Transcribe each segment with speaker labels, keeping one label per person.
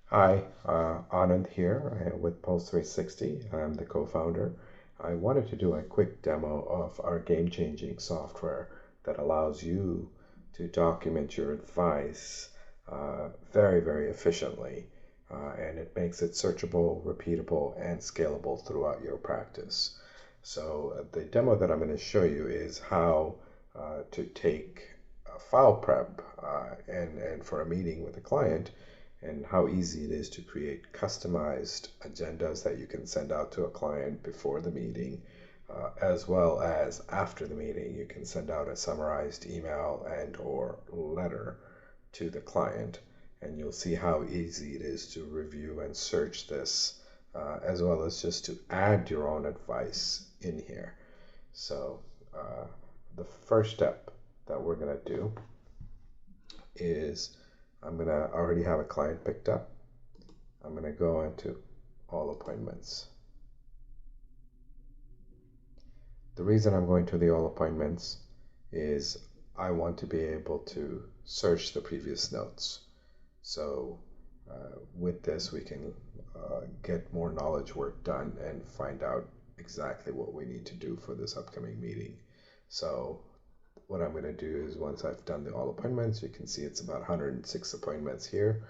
Speaker 1: Hi, Anand here with Pulse360. I'm the co-founder. I wanted to do a quick demo of our game-changing software that allows you to document your advice very efficiently, and it makes it searchable, repeatable, and scalable throughout your practice. So the demo that I'm going to show you is how to take a file prep and for a meeting with a client, and how easy it is to create customized agendas that you can send out to a client before the meeting, as well as after the meeting. You can send out a summarized email and or letter to the client, and you'll see how easy it is to review and search this, as well as just to add your own advice in here. So the first step that we're going to do is I'm going to already have a client picked up. I'm going to go into all appointments. The reason I'm going to the all appointments is I want to be able to search the previous notes. So with this, we can get more knowledge work done and find out exactly what we need to do for this upcoming meeting. So what I'm going to do is, once I've done the all appointments, you can see it's about 106 appointments here.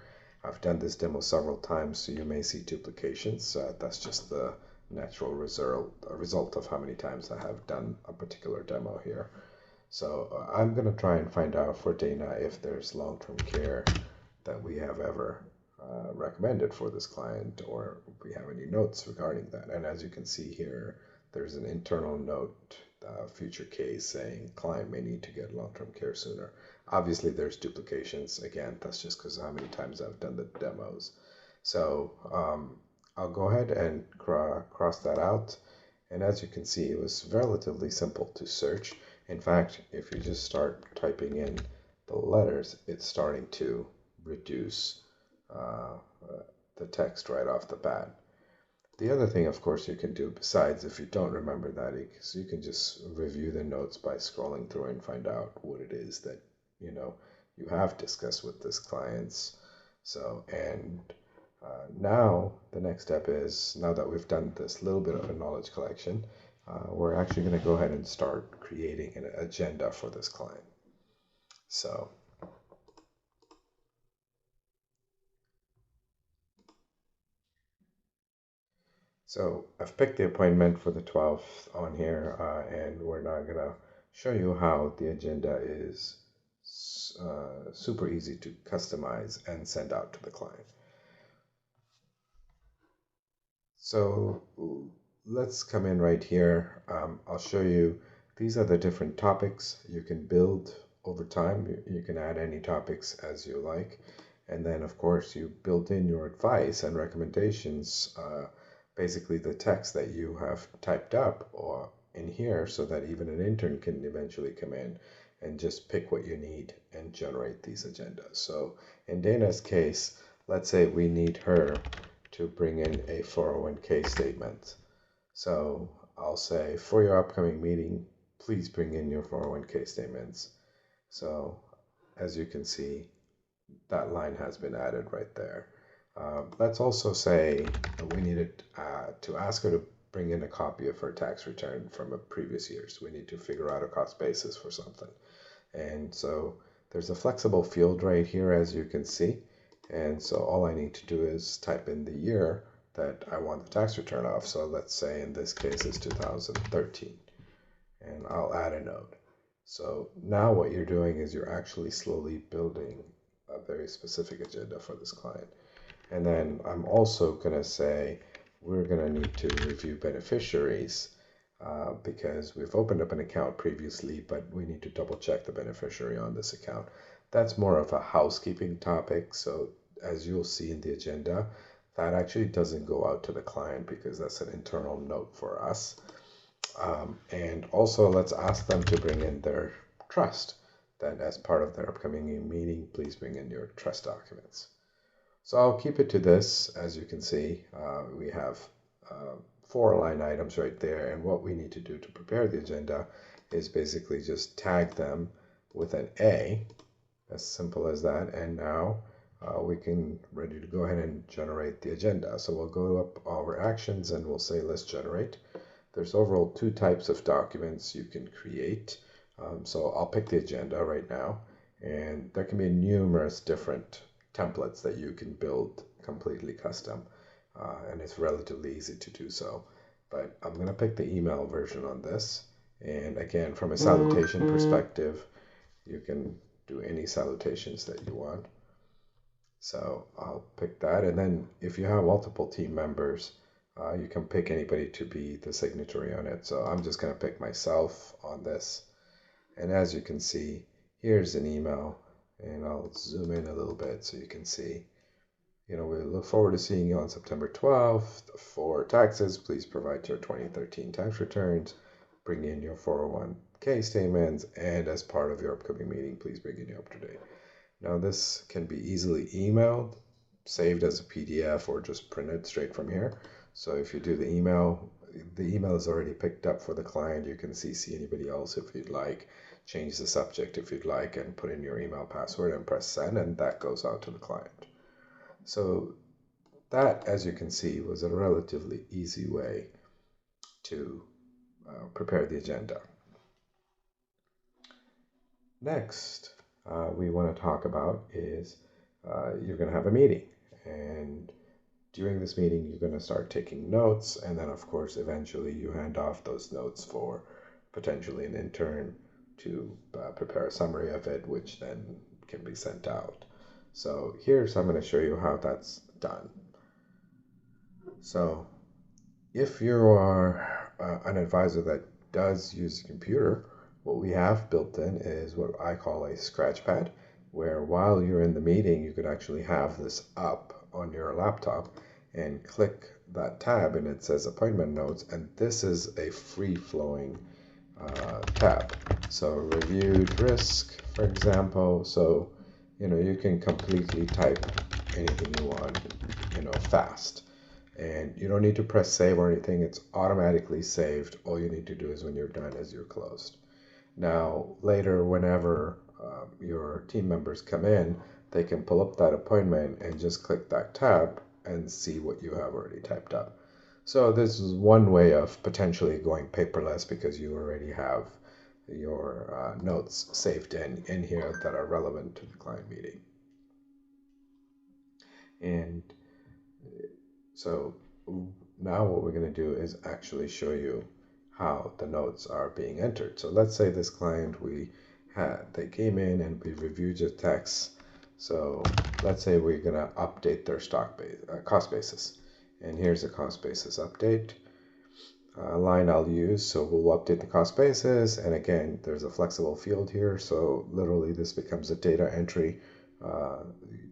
Speaker 1: I've done this demo several times, so you may see duplications. That's just the natural result of how many times I have done a particular demo here. So I'm going to try and find out for Dana if there's long-term care that we have ever recommended for this client, or if we have any notes regarding that. And as you can see here, there's an internal note, future case, saying client may need to get long-term care sooner. Obviously there's duplications. Again, that's just because of how many times I've done the demos. So I'll go ahead and cross that out. And as you can see, it was relatively simple to search. In fact, if you just start typing in the letters, it's starting to reduce the text right off the bat. The other thing, of course, you can do, besides, if you don't remember that, is you can just review the notes by scrolling through and find out what it is that you have discussed with this clients. So, and now the next step is, now that we've done this little bit of a knowledge collection, we're actually going to go ahead and start creating an agenda for this client. So I've picked the appointment for the 12th on here, and we're now going to show you how the agenda is super easy to customize and send out to the client. So let's come in right here. I'll show you, these are the different topics you can build over time. You can add any topics as you like. And then, of course, you build in your advice and recommendations, basically the text that you have typed up or in here, so that even an intern can eventually come in and just pick what you need and generate these agendas. So in Dana's case, let's say we need her to bring in a 401k statement. So I'll say, for your upcoming meeting, please bring in your 401k statements. So as you can see, that line has been added right there. Let's also say that we needed to ask her to bring in a copy of her tax return from a previous year. So we need to figure out a cost basis for something. And so there's a flexible field right here, as you can see. And so all I need to do is type in the year that I want the tax return of. So let's say in this case is 2013. And I'll add a note. So now what you're doing is you're actually slowly building a very specific agenda for this client. And then I'm also going to say we're going to need to review beneficiaries because we've opened up an account previously, but we need to double check the beneficiary on this account. That's more of a housekeeping topic. So as you'll see in the agenda, that actually doesn't go out to the client because that's an internal note for us. And also let's ask them to bring in their trust. Then as part of their upcoming meeting, please bring in your trust documents. So I'll keep it to this. As you can see, we have 4 line items right there. And what we need to do to prepare the agenda is basically just tag them with an A, as simple as that. And now we can ready to go ahead and generate the agenda. So we'll go up our actions and we'll say let's generate. There's overall two types of documents you can create. So I'll pick the agenda right now, and there can be numerous different templates that you can build completely custom, and it's relatively easy to do so. But I'm going to pick the email version on this. And again, from a salutation perspective, you can do any salutations that you want. So I'll pick that. And then if you have multiple team members, you can pick anybody to be the signatory on it. So I'm just going to pick myself on this. And as you can see, here's an email, and I'll zoom in a little bit so you can see. We look forward to seeing you on September 12th. For taxes, please provide your 2013 tax returns, bring in your 401k statements, and as part of your upcoming meeting, please bring in your up-to-date. Now this can be easily emailed, saved as a PDF, or just printed straight from here. So if you do the email is already picked up for the client. You can CC anybody else if you'd like, change the subject if you'd like, and put in your email password and press send, and that goes out to the client. So that, as you can see, was a relatively easy way to prepare the agenda. Next, we want to talk about is you're going to have a meeting, and during this meeting you're going to start taking notes, and then of course eventually you hand off those notes for potentially an intern to prepare a summary of it, which then can be sent out. So here's I'm going to show you how that's done. So if you are an advisor that does use a computer, what we have built in is what I call a scratch pad, where while you're in the meeting, you could actually have this up on your laptop and click that tab, and it says appointment notes, and this is a free-flowing tab. So reviewed risk, for example. So you can completely type anything you want, fast. And you don't need to press save or anything. It's automatically saved. All you need to do is when you're done is you're closed. Now, later, whenever your team members come in, they can pull up that appointment and just click that tab and see what you have already typed up. So this is one way of potentially going paperless, because you already have your notes saved in here that are relevant to the client meeting. And so now what we're going to do is actually show you how the notes are being entered. So let's say this client, they came in and we reviewed your text. So let's say we're going to update their cost basis. And here's the cost basis update line I'll use. So we'll update the cost basis. And again, there's a flexible field here. So literally this becomes a data entry.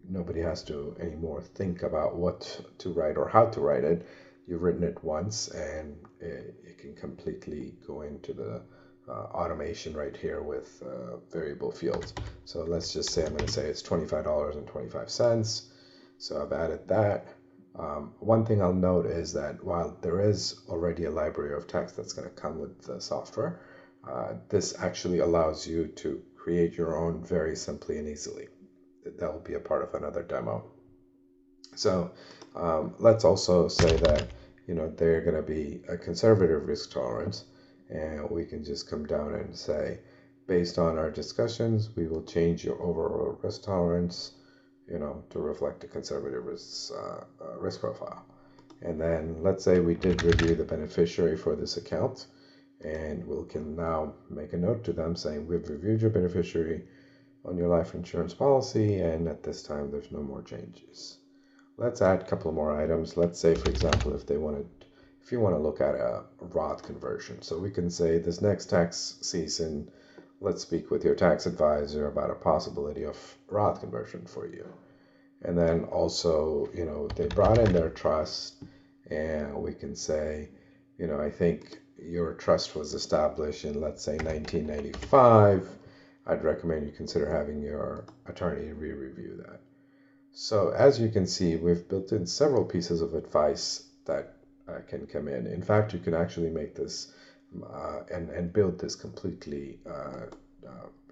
Speaker 1: Nobody has to anymore think about what to write or how to write it. You've written it once, and it can completely go into the automation right here with variable fields. So let's just say I'm going to say it's $25.25. So I've added that. One thing I'll note is that while there is already a library of text that's going to come with the software, this actually allows you to create your own very simply and easily. That will be a part of another demo. So let's also say that they're going to be a conservative risk tolerance, and we can just come down and say, based on our discussions, we will change your overall risk tolerance to reflect a conservative risk profile. And then let's say we did review the beneficiary for this account, and we can now make a note to them saying we've reviewed your beneficiary on your life insurance policy, and at this time there's no more changes. Let's add a couple more items. Let's say, for example, if you want to look at a Roth conversion. So we can say this next tax season, let's speak with your tax advisor about a possibility of Roth conversion for you. And then also, they brought in their trust, and we can say, I think your trust was established in, let's say, 1995. I'd recommend you consider having your attorney re-review that. So as you can see, we've built in several pieces of advice that can come in. In fact, you can actually make this and build this completely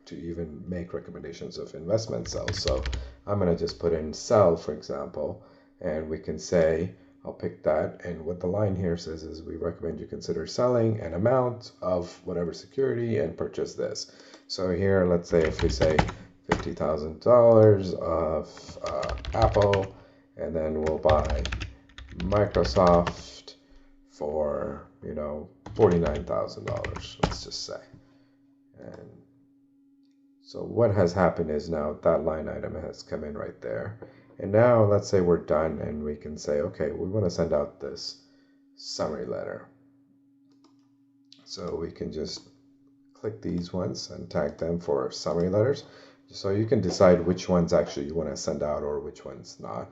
Speaker 1: to even make recommendations of investment sales. So I'm going to just put in sell, for example, and we can say, I'll pick that. And what the line here says is we recommend you consider selling an amount of whatever security and purchase this. So here, let's say if we say $50,000 of Apple, and then we'll buy Microsoft for, $49,000, let's just say. And so what has happened is now that line item has come in right there. And now let's say we're done and we can say, okay, we want to send out this summary letter. So we can just click these ones and tag them for summary letters. So you can decide which ones actually you want to send out or which ones not.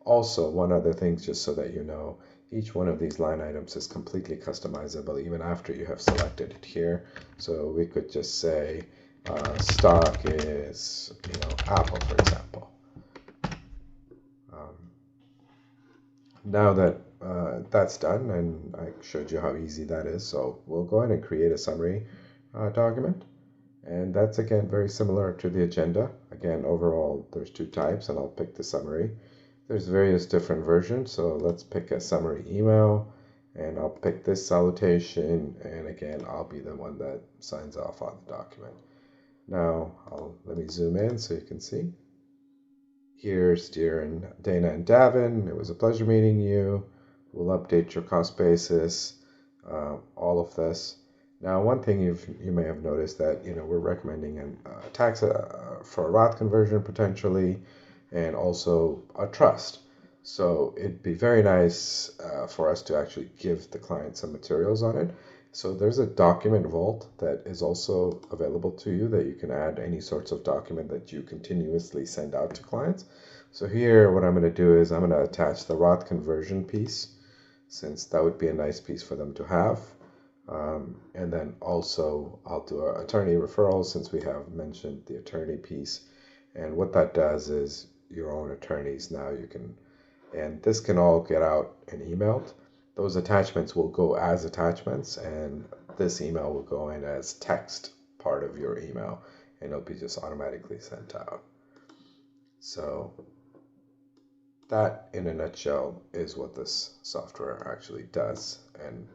Speaker 1: Also, one other thing, just so that you know, each one of these line items is completely customizable even after you have selected it here. So we could just say stock is, Apple, for example. Now that that's done, and I showed you how easy that is, so we'll go ahead and create a summary document. And that's, again, very similar to the agenda. Again, overall, there's two types, and I'll pick the summary. There's various different versions, so let's pick a summary email, and I'll pick this salutation, and again, I'll be the one that signs off on the document. Now, let me zoom in so you can see. Here's dear Dana and Davin. It was a pleasure meeting you. We'll update your cost basis, all of this. Now, one thing you may have noticed that we're recommending a tax for a Roth conversion potentially, and also a trust. So it'd be very nice for us to actually give the client some materials on it. So there's a document vault that is also available to you that you can add any sorts of document that you continuously send out to clients. So here, what I'm going to do is I'm going to attach the Roth conversion piece, since that would be a nice piece for them to have. And then also I'll do an attorney referral, since we have mentioned the attorney piece. And what that does is your own attorneys now you can, and this can all get out and emailed. Those attachments will go as attachments, and this email will go in as text part of your email, and it'll be just automatically sent out. So that, in a nutshell, is what this software actually does. And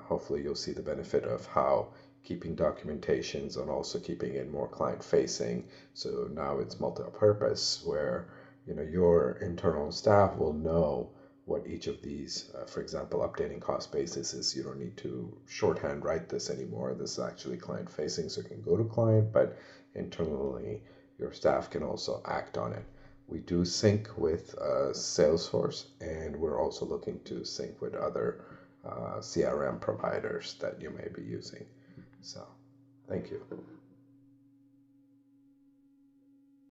Speaker 1: hopefully you'll see the benefit of how keeping documentations and also keeping it more client-facing. So now it's multi-purpose, where your internal staff will know what each of these, for example, updating cost basis is. You don't need to shorthand write this anymore. This is actually client-facing, so it can go to client, but internally your staff can also act on it. We do sync with Salesforce, and we're also looking to sync with other CRM providers that you may be using. So, thank you.